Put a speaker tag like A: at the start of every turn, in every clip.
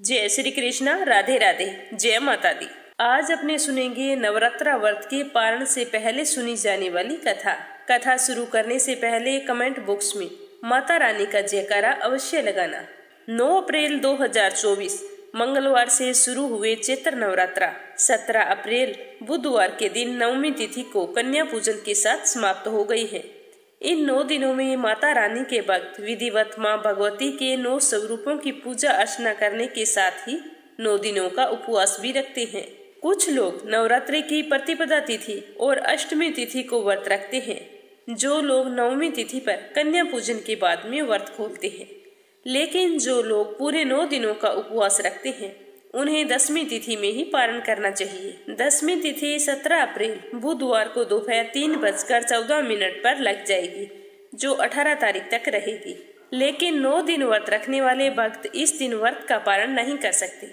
A: जय श्री कृष्णा, राधे राधे, जय माता दी। आज अपने सुनेंगे नवरात्रा व्रत के पारण से पहले सुनी जाने वाली कथा। कथा शुरू करने से पहले कमेंट बॉक्स में माता रानी का जयकारा अवश्य लगाना। 9 अप्रैल 2024 मंगलवार से शुरू हुए चैत्र नवरात्रा 17 अप्रैल बुधवार के दिन नवमी तिथि को कन्या पूजन के साथ समाप्त हो गई है। इन 9 दिनों में माता रानी के भक्त विधिवत माँ भगवती के 9 स्वरूपों की पूजा अर्चना करने के साथ ही 9 दिनों का उपवास भी रखते हैं। कुछ लोग नवरात्रि की प्रतिपदा तिथि और अष्टमी तिथि को व्रत रखते हैं। जो लोग नवमी तिथि पर कन्या पूजन के बाद में व्रत खोलते हैं, लेकिन जो लोग पूरे 9 दिनों का उपवास रखते हैं उन्हें दसवीं तिथि में ही पारण करना चाहिए। दसवीं तिथि 17 अप्रैल बुधवार को दोपहर 3:14 पर लग जाएगी, जो 18 तारीख तक रहेगी। लेकिन 9 दिन व्रत रखने वाले भक्त इस दिन व्रत का पारण नहीं कर सकते,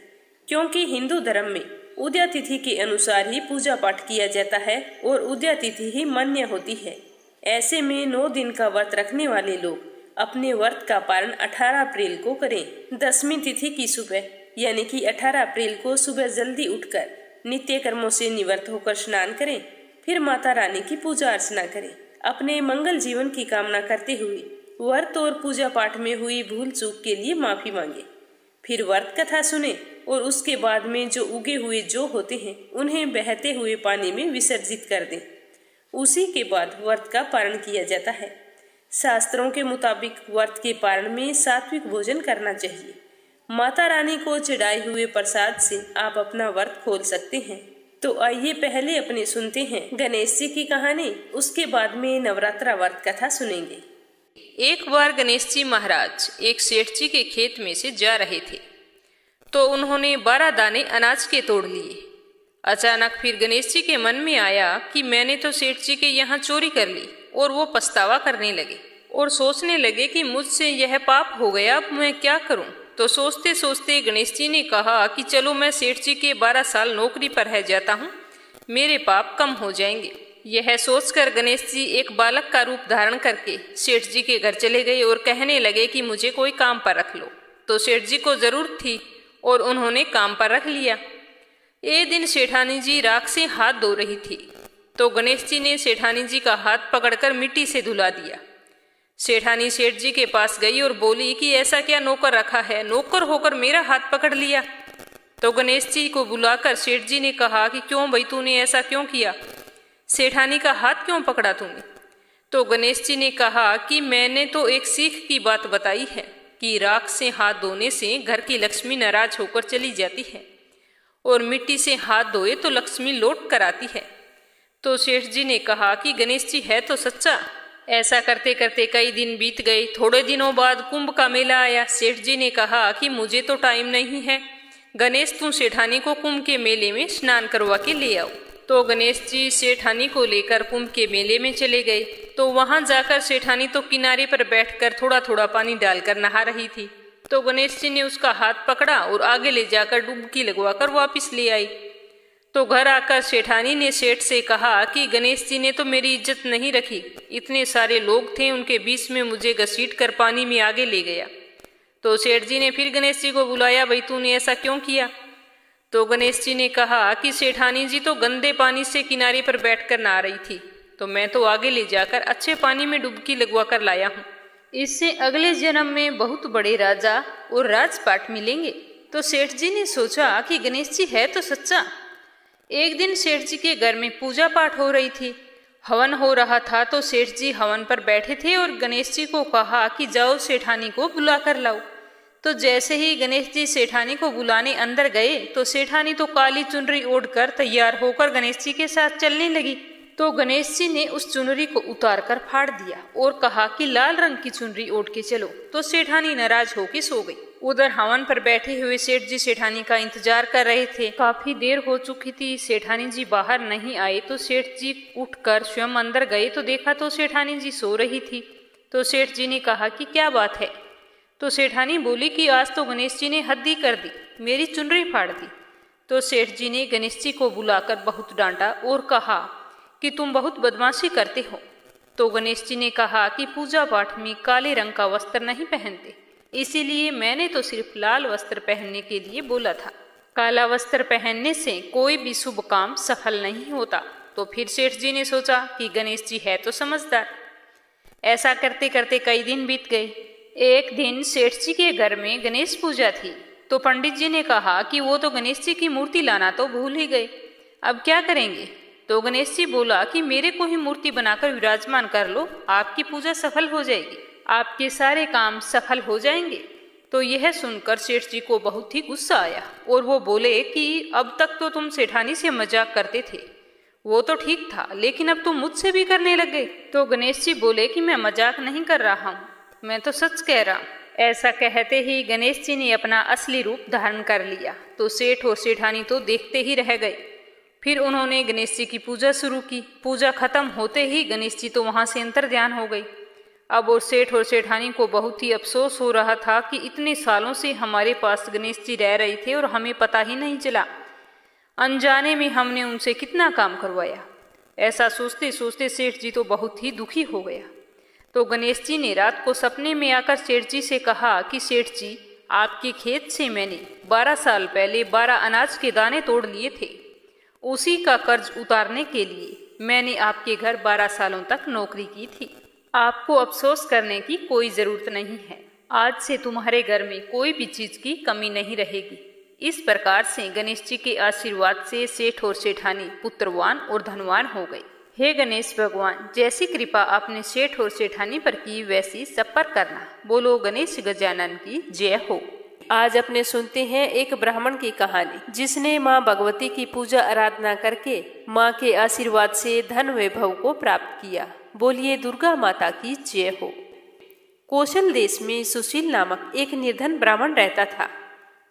A: क्योंकि हिंदू धर्म में उदया तिथि के अनुसार ही पूजा पाठ किया जाता है और उदया तिथि ही मान्य होती है। ऐसे में 9 दिन का व्रत रखने वाले लोग अपने व्रत का पारण 18 अप्रैल को करें। दसवीं तिथि की सुबह यानी कि 18 अप्रैल को सुबह जल्दी उठकर नित्य कर्मों से निवृत्त होकर स्नान करें। फिर माता रानी की पूजा अर्चना करें। अपने मंगल जीवन की कामना करते हुए व्रत और पूजा पाठ में हुई भूल चूक के लिए माफी मांगे। फिर व्रत कथा सुने और उसके बाद में जो उगे हुए जौ होते हैं उन्हें बहते हुए पानी में विसर्जित कर दें। उसी के बाद व्रत का पारण किया जाता है। शास्त्रों के मुताबिक व्रत के पारण में सात्विक भोजन करना चाहिए। माता रानी को चढ़ाए हुए प्रसाद से आप अपना व्रत खोल सकते हैं। तो आइए पहले अपने सुनते हैं गणेश जी की कहानी, उसके बाद में नवरात्रा व्रत कथा सुनेंगे।
B: एक बार गणेश जी महाराज एक सेठ जी के खेत में से जा रहे थे, तो उन्होंने 12 दाने अनाज के तोड़ लिए। अचानक फिर गणेश जी के मन में आया कि मैंने तो सेठ जी के यहाँ चोरी कर ली, और वो पछतावा करने लगे और सोचने लगे कि मुझसे यह पाप हो गया, अब मैं क्या करूं। तो सोचते सोचते गणेश जी ने कहा कि चलो मैं सेठ जी के 12 साल नौकरी पर रह जाता हूँ, मेरे पाप कम हो जाएंगे। यह सोचकर गणेश जी एक बालक का रूप धारण करके सेठ जी के घर चले गए और कहने लगे कि मुझे कोई काम पर रख लो। तो सेठ जी को जरूरत थी और उन्होंने काम पर रख लिया। एक दिन सेठानी जी राख से हाथ धो रही थी, तो गणेश जी ने सेठानी जी का हाथ पकड़कर मिट्टी से धुला दिया। सेठानी सेठ जी के पास गई और बोली कि ऐसा क्या नौकर रखा है, नौकर होकर मेरा हाथ पकड़ लिया। तो गणेश जी को बुलाकर सेठ जी ने कहा कि क्यों भाई, तूने ऐसा क्यों किया, सेठानी का हाथ क्यों पकड़ा तूने। तो गणेश जी ने कहा कि मैंने तो एक सीख की बात बताई है कि राख से हाथ धोने से घर की लक्ष्मी नाराज होकर चली जाती है और मिट्टी से हाथ धोए तो लक्ष्मी लौट कर आती है। तो सेठ जी ने कहा कि गणेश जी है तो सच्चा। ऐसा करते करते कई दिन बीत गए। थोड़े दिनों बाद कुंभ का मेला आया। सेठ जी ने कहा कि मुझे तो टाइम नहीं है, गणेश तू सेठानी को कुंभ के मेले में स्नान करवा के ले आओ। तो गणेश जी सेठानी को लेकर कुंभ के मेले में चले गए। तो वहां जाकर सेठानी तो किनारे पर बैठकर थोड़ा थोड़ा पानी डालकर नहा रही थी। तो गणेश जी ने उसका हाथ पकड़ा और आगे ले जाकर डुबकी लगवाकर वापिस ले आई। तो घर आकर सेठानी ने सेठ से कहा कि गणेश जी ने तो मेरी इज्जत नहीं रखी, इतने सारे लोग थे उनके बीच में मुझे घसीट कर पानी में आगे ले गया। तो सेठ जी ने फिर गणेश जी को बुलाया, भाई तूने ऐसा क्यों किया। तो गणेश जी ने कहा कि सेठानी जी तो गंदे पानी से किनारे पर बैठकर नहा रही थी, तो मैं तो आगे ले जाकर अच्छे पानी में डुबकी लगवा कर लाया हूँ, इससे अगले जन्म में बहुत बड़े राजा और राजपाट मिलेंगे। तो सेठ जी ने सोचा कि गणेश जी है तो सच्चा। एक दिन सेठ जी के घर में पूजा पाठ हो रही थी, हवन हो रहा था। तो सेठ जी हवन पर बैठे थे और गणेश जी को कहा कि जाओ सेठानी को बुला कर लाओ। तो जैसे ही गणेश जी सेठानी को बुलाने अंदर गए, तो सेठानी तो काली चुनरी ओढ़कर तैयार होकर गणेश जी के साथ चलने लगी। तो गणेश जी ने उस चुनरी को उतार कर फाड़ दिया और कहा कि लाल रंग की चुनरी ओढ़ के चलो। तो सेठानी नाराज होकर सो गई। उधर हवन पर बैठे हुए सेठ जी सेठानी का इंतजार कर रहे थे। काफी देर हो चुकी थी, सेठानी जी बाहर नहीं आए। तो सेठ जी उठकर स्वयं अंदर गए, तो देखा तो सेठानी जी सो रही थी। तो सेठ जी ने कहा कि क्या बात है। तो सेठानी बोली कि आज तो गणेश जी ने हद ही कर दी, मेरी चुनरी फाड़ दी। तो सेठ जी ने गणेश जी को बुलाकर बहुत डांटा और कहा कि तुम बहुत बदमाशी करते हो। तो गणेश जी ने कहा कि पूजा पाठ में काले रंग का वस्त्र नहीं पहनते, इसीलिए मैंने तो सिर्फ लाल वस्त्र पहनने के लिए बोला था। काला वस्त्र पहनने से कोई भी शुभ काम सफल नहीं होता। तो फिर सेठ जी ने सोचा कि गणेश जी है तो समझदार। ऐसा करते करते कई दिन बीत गए। एक दिन सेठ जी के घर में गणेश पूजा थी, तो पंडित जी ने कहा कि वो तो गणेश जी की मूर्ति लाना तो भूल ही गए, अब क्या करेंगे। तो गणेश जी बोला कि मेरे को ही मूर्ति बनाकर विराजमान कर लो, आपकी पूजा सफल हो जाएगी, आपके सारे काम सफल हो जाएंगे। तो यह सुनकर सेठ जी को बहुत ही गुस्सा आया और वो बोले कि अब तक तो तुम सेठानी से मजाक करते थे, वो तो ठीक था, लेकिन अब तुम मुझसे भी करने लग गए। तो गणेश जी बोले कि मैं मजाक नहीं कर रहा हूँ, मैं तो सच कह रहा हूँ। ऐसा कहते ही गणेश जी ने अपना असली रूप धारण कर लिया। तो सेठ और सेठानी तो देखते ही रह गए। फिर उन्होंने गणेश जी की पूजा शुरू की। पूजा खत्म होते ही गणेश जी तो वहां से अंतर्ध्यान हो गई। अब और सेठ और सेठानी को बहुत ही अफसोस हो रहा था कि इतने सालों से हमारे पास गणेश जी रह रहे थे और हमें पता ही नहीं चला, अनजाने में हमने उनसे कितना काम करवाया। ऐसा सोचते सोचते सेठ जी तो बहुत ही दुखी हो गया। तो गणेश जी ने रात को सपने में आकर सेठ जी से कहा कि सेठ जी, आपके खेत से मैंने 12 साल पहले 12 अनाज के दाने तोड़ लिए थे। उसी का कर्ज उतारने के लिए मैंने आपके घर 12 सालों तक नौकरी की थी। आपको अफसोस करने की कोई ज़रूरत नहीं है। आज से तुम्हारे घर में कोई भी चीज़ की कमी नहीं रहेगी। इस प्रकार से गणेश जी के आशीर्वाद से सेठ और सेठानी पुत्रवान और धनवान हो गए। हे गणेश भगवान, जैसी कृपा आपने सेठ और सेठानी पर की वैसी सब पर करना। बोलो गणेश गजानन की जय हो।
A: आज अपने सुनते हैं एक ब्राह्मण की कहानी, जिसने माँ भगवती की पूजा आराधना करके माँ के आशीर्वाद से धन वैभव को प्राप्त किया। बोलिए दुर्गा माता की जय हो। कौशल देश में सुशील नामक एक निर्धन ब्राह्मण रहता था।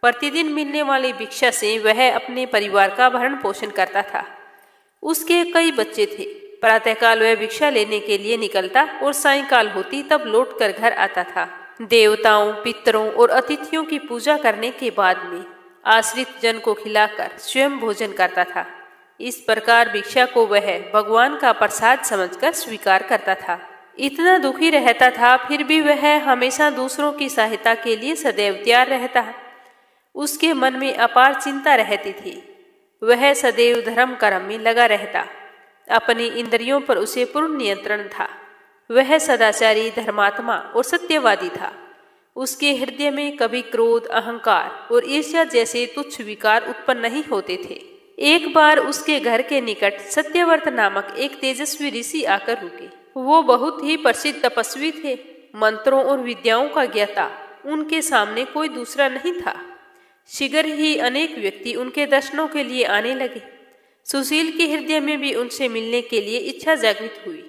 A: प्रतिदिन मिलने वाली भिक्षा से वह अपने परिवार का भरण पोषण करता था। उसके कई बच्चे थे। प्रातःकाल वह भिक्षा लेने के लिए निकलता और सायंकाल होती तब लौटकर घर आता था। देवताओं, पितरों और अतिथियों की पूजा करने के बाद में आश्रित जन को खिलाकर स्वयं भोजन करता था। इस प्रकार भिक्षा को वह भगवान का प्रसाद समझकर स्वीकार करता था। इतना दुखी रहता था, फिर भी वह हमेशा दूसरों की सहायता के लिए सदैव तैयार रहता। उसके मन में अपार चिंता रहती थी। वह सदैव धर्म कर्म में लगा रहता। अपनी इंद्रियों पर उसे पूर्ण नियंत्रण था। वह सदाचारी, धर्मात्मा और सत्यवादी था। उसके हृदय में कभी क्रोध, अहंकार और ईर्ष्या जैसे तुच्छ विकार उत्पन्न नहीं होते थे। एक बार उसके घर के निकट सत्यव्रत नामक एक तेजस्वी ऋषि आकर रुके। वो बहुत ही प्रसिद्ध तपस्वी थे, मंत्रों और विद्याओं का ज्ञाता। उनके सामने कोई दूसरा नहीं था। शीघ्र ही अनेक व्यक्ति उनके दर्शनों के लिए आने लगे। सुशील के हृदय में भी उनसे मिलने के लिए इच्छा जागृत हुई।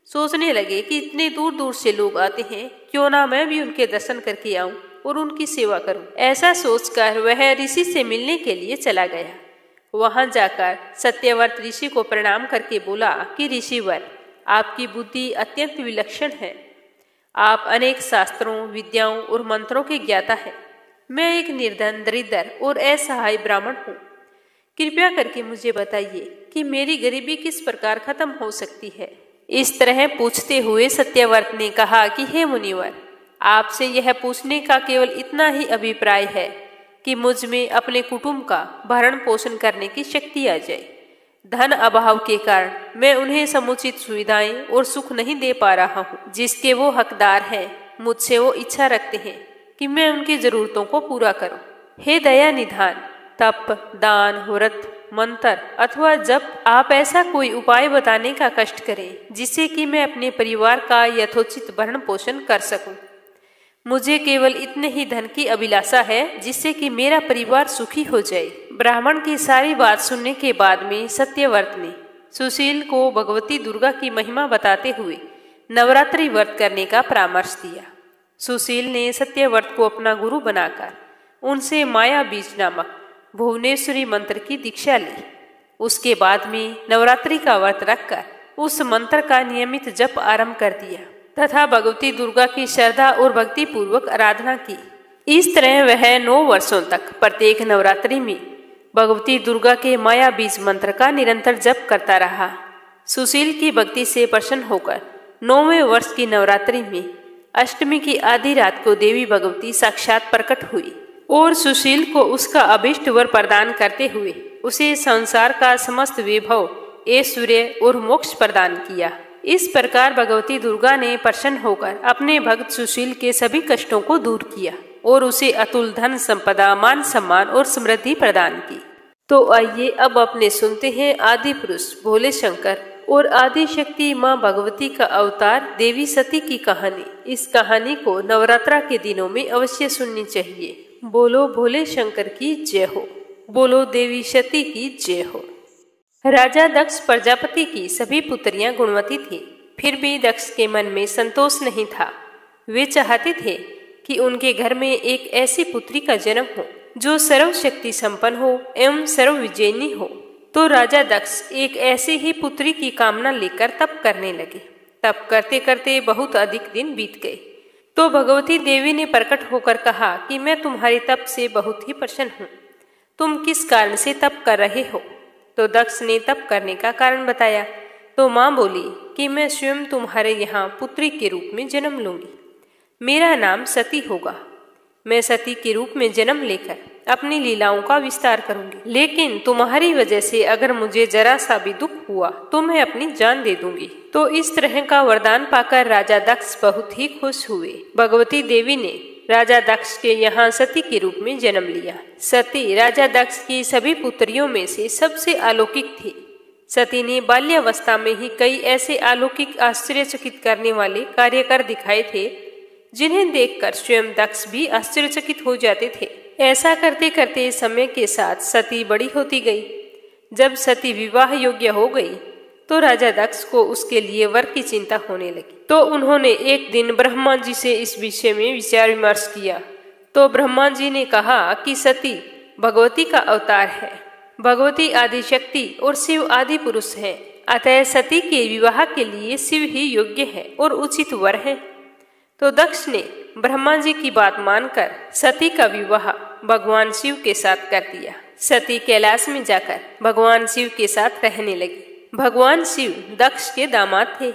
A: सोचने लगे कि इतने दूर दूर से लोग आते हैं, क्यों ना मैं भी उनके दर्शन करके आऊं और उनकी सेवा करूं। ऐसा सोचकर वह ऋषि से मिलने के लिए चला गया। वहां जाकर सत्यव्रत ऋषि को प्रणाम करके बोला कि ऋषिवर, आपकी बुद्धि अत्यंत विलक्षण है। आप अनेक शास्त्रों, विद्याओं और मंत्रों के ज्ञाता हैं। मैं एक निर्धन, दरिद्र और असहाय ब्राह्मण हूँ। कृपया करके मुझे बताइए कि मेरी गरीबी किस प्रकार खत्म हो सकती है। इस तरह पूछते हुए सत्यव्रत ने कहा कि हे मुनिवर, आपसे यह पूछने का केवल इतना ही अभिप्राय है कि मुझ में अपने कुटुंब का भरण पोषण करने की शक्ति आ जाए। धन अभाव के कारण मैं उन्हें समुचित सुविधाएं और सुख नहीं दे पा रहा हूँ, जिसके वो हकदार हैं। मुझसे वो इच्छा रखते हैं कि मैं उनकी जरूरतों को पूरा करूं। हे दया निधान, तप, दान, व्रत, मंत्र अथवा जप, आप ऐसा कोई उपाय बताने का कष्ट करें जिससे कि मैं अपने परिवार का यथोचित भरण पोषण कर सकूं। मुझे केवल इतने ही धन की अभिलाषा है जिससे कि मेरा परिवार सुखी हो जाए। ब्राह्मण की सारी बात सुनने के बाद में सत्यव्रत ने सुशील को भगवती दुर्गा की महिमा बताते हुए नवरात्रि व्रत करने का परामर्श दिया। सुशील ने सत्यव्रत को अपना गुरु बनाकर उनसे माया बीज नामक भुवनेश्वरी मंत्र की दीक्षा ली। उसके बाद में नवरात्रि का व्रत रखकर उस मंत्र का नियमित जप आरंभ कर दिया तथा भगवती दुर्गा की श्रद्धा और भक्ति पूर्वक आराधना की। इस तरह वह 9 वर्षों तक प्रत्येक नवरात्रि में भगवती दुर्गा के माया बीज मंत्र का निरंतर जप करता रहा। सुशील की भक्ति से प्रसन्न होकर 9वें वर्ष की नवरात्रि में अष्टमी की आधी रात को देवी भगवती साक्षात प्रकट हुई और सुशील को उसका अभीष्ट वर प्रदान करते हुए उसे संसार का समस्त वैभव, ऐश्वर्य और मोक्ष प्रदान किया। इस प्रकार भगवती दुर्गा ने प्रसन्न होकर अपने भक्त सुशील के सभी कष्टों को दूर किया और उसे अतुल धन संपदा, मान सम्मान और समृद्धि प्रदान की। तो आइए अब अपने सुनते हैं आदि पुरुष भोले शंकर और आदि शक्ति माँ भगवती का अवतार देवी सती की कहानी। इस कहानी को नवरात्रा के दिनों में अवश्य सुननी चाहिए। बोलो भोले शंकर की जय हो, बोलो देवी सती की जय हो। राजा दक्ष प्रजापति की सभी पुत्रियां गुणवती थी, फिर भी दक्ष के मन में संतोष नहीं था। वे चाहते थे कि उनके घर में एक ऐसी पुत्री का जन्म हो जो सर्वशक्ति संपन्न हो एवं सर्वविजयिनी हो। तो राजा दक्ष एक ऐसी ही पुत्री की कामना लेकर तप करने लगे। तप करते करते बहुत अधिक दिन बीत गए। तो भगवती देवी ने प्रकट होकर कहा कि मैं तुम्हारे तप से बहुत ही प्रसन्न हूँ। तुम किस कारण से तप कर रहे हो? तो दक्ष ने तप करने का कारण बताया। तो माँ बोली कि मैं स्वयं तुम्हारे यहाँ पुत्री के रूप में जन्म लूंगी। मेरा नाम सती होगा। मैं सती के रूप में जन्म लेकर अपनी लीलाओं का विस्तार करूंगी, लेकिन तुम्हारी वजह से अगर मुझे जरा सा भी दुख हुआ तो मैं अपनी जान दे दूंगी। तो इस तरह का वरदान पाकर राजा दक्ष बहुत ही खुश हुए। भगवती देवी ने राजा दक्ष के यहाँ सती के रूप में जन्म लिया। सती राजा दक्ष की सभी पुत्रियों में से सबसे अलौकिक थी। सती ने बाल्यावस्था में ही कई ऐसे अलौकिक आश्चर्यचकित करने वाले कार्य कर दिखाए थे जिन्हें देखकर स्वयं दक्ष भी आश्चर्यचकित हो जाते थे। ऐसा करते करते समय के साथ सती बड़ी होती गई। जब सती विवाह योग्य हो गई तो राजा दक्ष को उसके लिए वर की चिंता होने लगी। तो उन्होंने एक दिन ब्रह्मा जी से इस विषय में विचार विमर्श किया। तो ब्रह्मा जी ने कहा कि सती भगवती का अवतार है। भगवती आदि शक्ति और शिव आदि पुरुष है, अतः सती के विवाह के लिए शिव ही योग्य है और उचित वर है। तो दक्ष ने ब्रह्मा जी की बात मानकर सती का विवाह भगवान शिव के साथ कर दिया। सती कैलाश में जाकर भगवान शिव के साथ रहने लगी। भगवान शिव दक्ष के दामाद थे,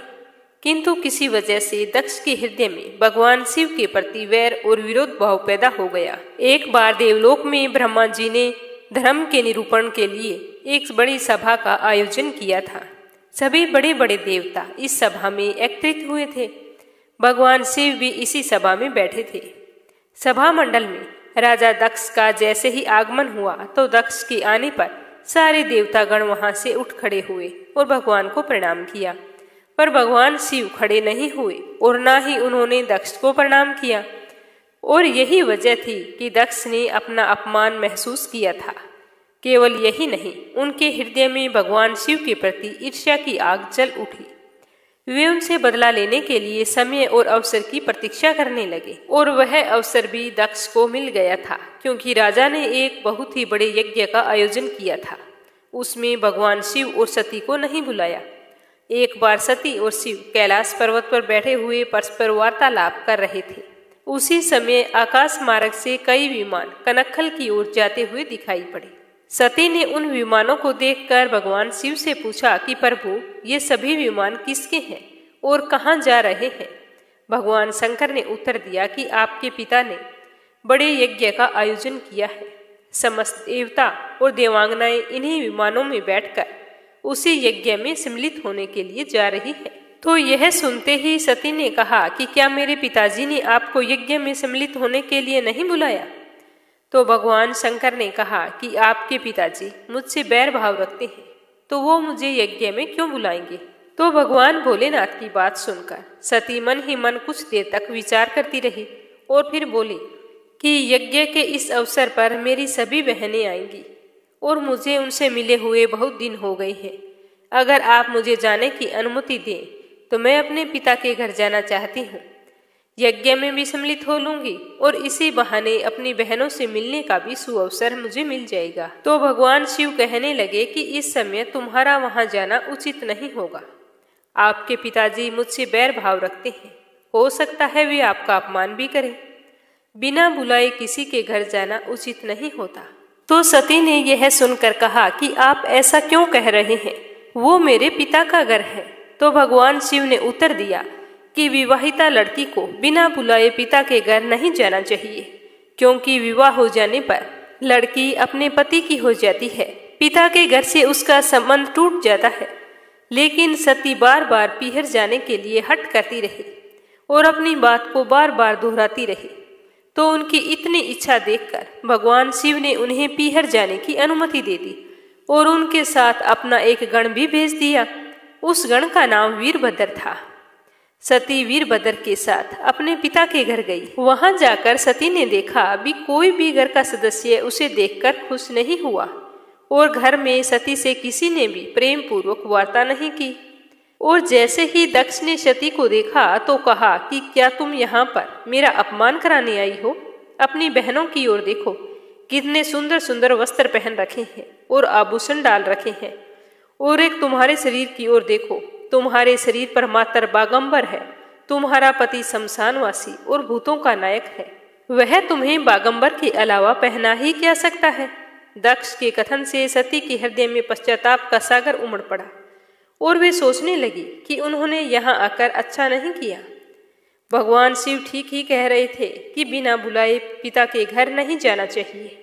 A: किंतु किसी वजह से दक्ष के हृदय में भगवान शिव के प्रति वैर और विरोध भाव पैदा हो गया। एक बार देवलोक में ब्रह्मा जी ने धर्म के निरूपण के लिए एक बड़ी सभा का आयोजन किया था। सभी बड़े बड़े देवता इस सभा में एकत्रित हुए थे। भगवान शिव भी इसी सभा में बैठे थे। सभा मंडल में राजा दक्ष का जैसे ही आगमन हुआ तो दक्ष के आने पर सारे देवतागण वहां से उठ खड़े हुए और भगवान को प्रणाम किया। पर भगवान शिव खड़े नहीं हुए और ना ही उन्होंने दक्ष को प्रणाम किया। और यही वजह थी कि दक्ष ने अपना अपमान महसूस किया था। केवल यही नहीं, उनके हृदय में भगवान शिव के प्रति ईर्ष्या की आग जल उठी। वे उनसे बदला लेने के लिए समय और अवसर की प्रतीक्षा करने लगे और वह अवसर भी दक्ष को मिल गया था, क्योंकि राजा ने एक बहुत ही बड़े यज्ञ का आयोजन किया था। उसमें भगवान शिव और सती को नहीं बुलाया। एक बार सती और शिव कैलाश पर्वत पर बैठे हुए परस्पर वार्तालाप कर रहे थे। उसी समय आकाश मार्ग से कई विमान कनखल की ओर जाते हुए दिखाई पड़े। सती ने उन विमानों को देखकर भगवान शिव से पूछा कि प्रभु, ये सभी विमान किसके हैं और कहाँ जा रहे हैं? भगवान शंकर ने उत्तर दिया कि आपके पिता ने बड़े यज्ञ का आयोजन किया है। समस्त देवता और देवांगनाएं इन्हीं विमानों में बैठकर उसी यज्ञ में सम्मिलित होने के लिए जा रही है। तो यह सुनते ही सती ने कहा कि क्या मेरे पिताजी ने आपको यज्ञ में सम्मिलित होने के लिए नहीं बुलाया? तो भगवान शंकर ने कहा कि आपके पिताजी मुझसे बैर भाव रखते हैं, तो वो मुझे यज्ञ में क्यों बुलाएंगे? तो भगवान भोलेनाथ की बात सुनकर सती मन ही मन कुछ देर तक विचार करती रही और फिर बोली कि यज्ञ के इस अवसर पर मेरी सभी बहनें आएंगी और मुझे उनसे मिले हुए बहुत दिन हो गए हैं। अगर आप मुझे जाने की अनुमति दें तो मैं अपने पिता के घर जाना चाहती हूँ। यज्ञ में भी सम्मिलित हो लूंगी और इसी बहाने अपनी बहनों से मिलने का भी सुअवसर मुझे मिल जाएगा। तो भगवान शिव कहने लगे कि इस समय तुम्हारा वहां जाना उचित नहीं होगा। आपके पिताजी मुझसे बैर भाव रखते हैं, हो सकता है वे आपका अपमान भी करें। बिना बुलाए किसी के घर जाना उचित नहीं होता। तो सती ने यह सुनकर कहा कि आप ऐसा क्यों कह रहे हैं? वो मेरे पिता का घर है। तो भगवान शिव ने उत्तर दिया कि विवाहिता लड़की को बिना बुलाए पिता के घर नहीं जाना चाहिए, क्योंकि विवाह हो जाने पर लड़की अपने पति की हो जाती है, पिता के घर से उसका संबंध टूट जाता है। लेकिन सती बार बार पीहर जाने के लिए हट करती रही और अपनी बात को बार बार दोहराती रही। तो उनकी इतनी इच्छा देखकर भगवान शिव ने उन्हें पीहर जाने की अनुमति दे दी और उनके साथ अपना एक गण भी भेज दिया। उस गण का नाम वीरभद्र था। सती वीरभद्र के साथ अपने पिता के घर गई। वहां जाकर सती ने देखा अभी कोई भी घर का सदस्य उसे देखकर खुश नहीं हुआ और घर में सती से किसी ने भी प्रेम पूर्वक वार्ता नहीं की। और जैसे ही दक्ष ने सती को देखा तो कहा कि क्या तुम यहाँ पर मेरा अपमान कराने आई हो? अपनी बहनों की ओर देखो, कितने सुंदर सुंदर वस्त्र पहन रखे हैं और आभूषण डाल रखे हैं। और एक तुम्हारे शरीर की ओर देखो, तुम्हारे शरीर पर मात्र बागंबर है। तुम्हारा पति शमशानवासी और भूतों का नायक है, वह तुम्हें बागंबर के अलावा पहना ही क्या सकता है? दक्ष के कथन से सती के हृदय में पश्चाताप का सागर उमड़ पड़ा और वे सोचने लगी कि उन्होंने यहाँ आकर अच्छा नहीं किया। भगवान शिव ठीक ही कह रहे थे कि बिना बुलाए पिता के घर नहीं जाना चाहिए,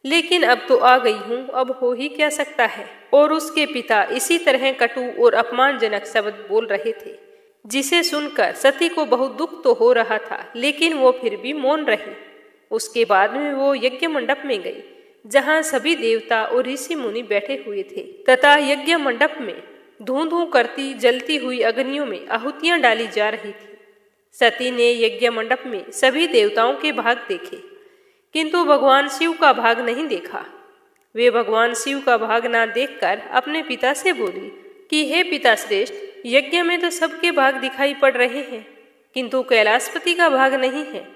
A: लेकिन अब तो आ गई हूँ, अब हो ही क्या सकता है। और उसके पिता इसी तरह कटु और अपमानजनक शब्द बोल रहे थे, जिसे सुनकर सती को बहुत दुख तो हो रहा था, लेकिन वो फिर भी मौन रही। उसके बाद में वो यज्ञ मंडप में गई, जहाँ सभी देवता और ऋषि मुनि बैठे हुए थे तथा यज्ञ मंडप में धूं धूं करती जलती हुई अग्नियों में आहुतियां डाली जा रही थी। सती ने यज्ञ मंडप में सभी देवताओं के भाग देखे, किंतु भगवान शिव का भाग नहीं देखा। वे भगवान शिव का भाग ना देखकर अपने पिता से बोली कि हे पिता श्रेष्ठ, यज्ञ में तो सबके भाग दिखाई पड़ रहे हैं, किंतु कैलाशपति का भाग नहीं है।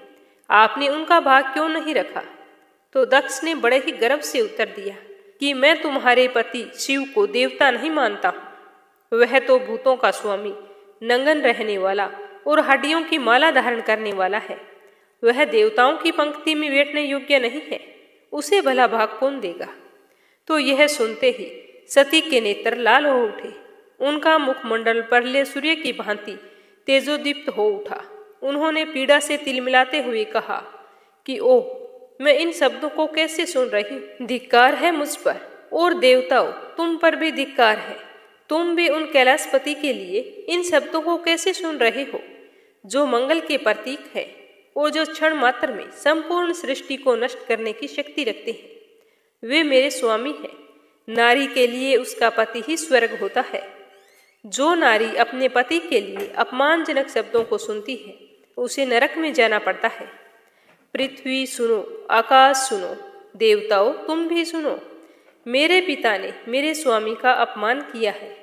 A: आपने उनका भाग क्यों नहीं रखा? तो दक्ष ने बड़े ही गर्व से उत्तर दिया कि मैं तुम्हारे पति शिव को देवता नहीं मानता हूँ। वह तो भूतों का स्वामी, नंगन रहने वाला और हड्डियों की माला धारण करने वाला है। वह देवताओं की पंक्ति में बैठने योग्य नहीं है, उसे भला भाग कौन देगा? तो यह सुनते ही सती के नेत्र लाल हो उठे। उनका मुखमंडल परले सूर्य की भांति तेजोदीप्त हो उठा। उन्होंने पीड़ा से तिलमिलाते हुए कहा कि ओह, मैं इन शब्दों को कैसे सुन रही हूँ? धिक्कार है मुझ पर, और देवताओं तुम पर भी धिक्कार है। तुम भी उन कैलाशपति के लिए इन शब्दों को कैसे सुन रहे हो, जो मंगल के प्रतीक है और जो क्षण मात्र में संपूर्ण सृष्टि को नष्ट करने की शक्ति रखते हैं। वे मेरे स्वामी हैं। नारी के लिए उसका पति ही स्वर्ग होता है। जो नारी अपने पति के लिए अपमानजनक शब्दों को सुनती है, उसे नरक में जाना पड़ता है। पृथ्वी सुनो, आकाश सुनो, देवताओं तुम भी सुनो। मेरे पिता ने मेरे स्वामी का अपमान किया है।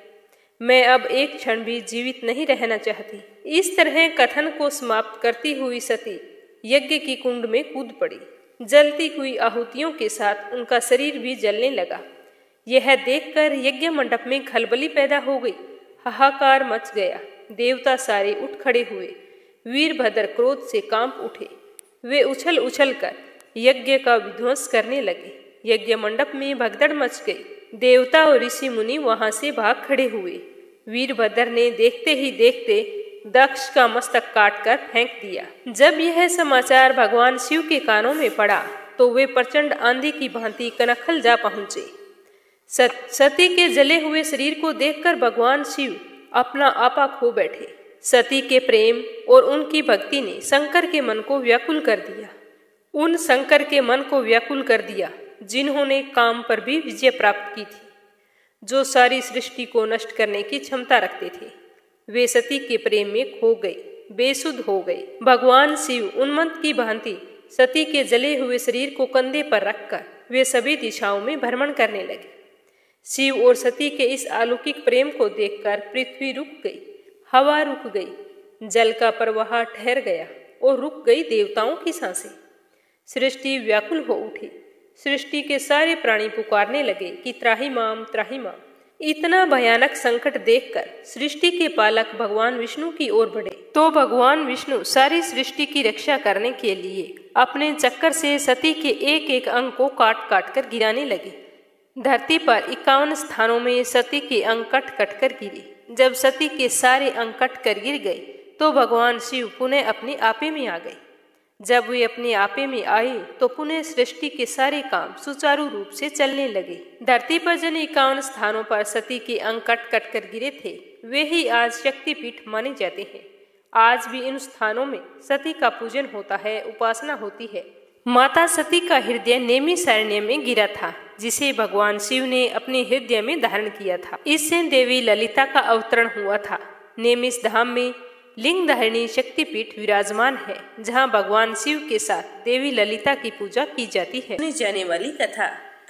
A: मैं अब एक क्षण भी जीवित नहीं रहना चाहती। इस तरह कथन को समाप्त करती हुई सती यज्ञ की कुंड में कूद पड़ी। जलती हुई आहुतियों के साथ उनका शरीर भी जलने लगा। यह देखकर यज्ञ मंडप में खलबली पैदा हो गई। हाहाकार मच गया। देवता सारे उठ खड़े हुए। वीरभद्र क्रोध से कांप उठे। वे उछल उछल कर यज्ञ का विध्वंस करने लगे। यज्ञ मंडप में भगदड़ मच गई। देवता और ऋषि मुनि वहां से भाग खड़े हुए। वीरभद्र ने देखते ही देखते दक्ष का मस्तक काटकर फेंक दिया। जब यह समाचार भगवान शिव के कानों में पड़ा तो वे प्रचंड आंधी की भांति कनखल जा पहुंचे। सती के जले हुए शरीर को देखकर भगवान शिव अपना आपा खो बैठे। सती के प्रेम और उनकी भक्ति ने शंकर के मन को व्याकुल कर दिया। उन शंकर के मन को व्याकुल कर दिया जिन्होंने काम पर भी विजय प्राप्त की थी, जो सारी सृष्टि को नष्ट करने की क्षमता रखते थे। वे सती के प्रेम में खो गए, बेसुध हो गए। भगवान शिव उन्मत्त की भांति सती के जले हुए शरीर को कंधे पर रखकर वे सभी दिशाओं में भ्रमण करने लगे। शिव और सती के इस अलौकिक प्रेम को देखकर पृथ्वी रुक गई, हवा रुक गई, जल का प्रवाह ठहर गया और रुक गई देवताओं की सांसें। सृष्टि व्याकुल हो उठी। सृष्टि के सारे प्राणी पुकारने लगे कि त्राहि माम, त्राहि माम। इतना भयानक संकट देखकर सृष्टि के पालक भगवान विष्णु की ओर बढ़े। तो भगवान विष्णु सारी सृष्टि की रक्षा करने के लिए अपने चक्कर से सती के एक एक अंग को काट काट कर गिराने लगे। धरती पर 51 स्थानों में सती के अंग कट कट कर गिरे। जब सती के सारे अंग कट कर गिर गए
B: तो भगवान शिव पुनः अपने आपे में आ गए। जब वे अपने आपे में आए तो पुनः सृष्टि के सारे काम सुचारू रूप से चलने लगे। धरती पर जिन 51 स्थानों पर सती के अंग कट कट कर गिरे थे, वे ही आज शक्तिपीठ माने जाते हैं। आज भी इन स्थानों में सती का पूजन होता है, उपासना होती है। माता सती का हृदय नैमिषारण्य में गिरा था, जिसे भगवान शिव ने अपने हृदय में धारण किया था। इससे देवी ललिता का अवतरण हुआ था। नैमिष धाम में लिंग धारिणी शक्तिपीठ विराजमान है, जहां भगवान शिव के साथ देवी ललिता की पूजा की जाती है।
A: सुनी जाने वाली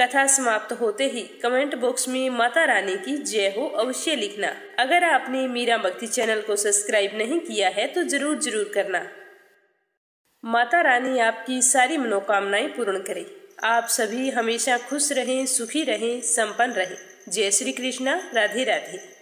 A: कथा समाप्त होते ही कमेंट बॉक्स में माता रानी की जय हो अवश्य लिखना। अगर आपने मीरा भक्ति चैनल को सब्सक्राइब नहीं किया है तो जरूर करना। माता रानी आपकी सारी मनोकामनाएं पूर्ण करे। आप सभी हमेशा खुश रहें, सुखी रहें, संपन्न रहें। जय श्री कृष्णा। राधे राधे।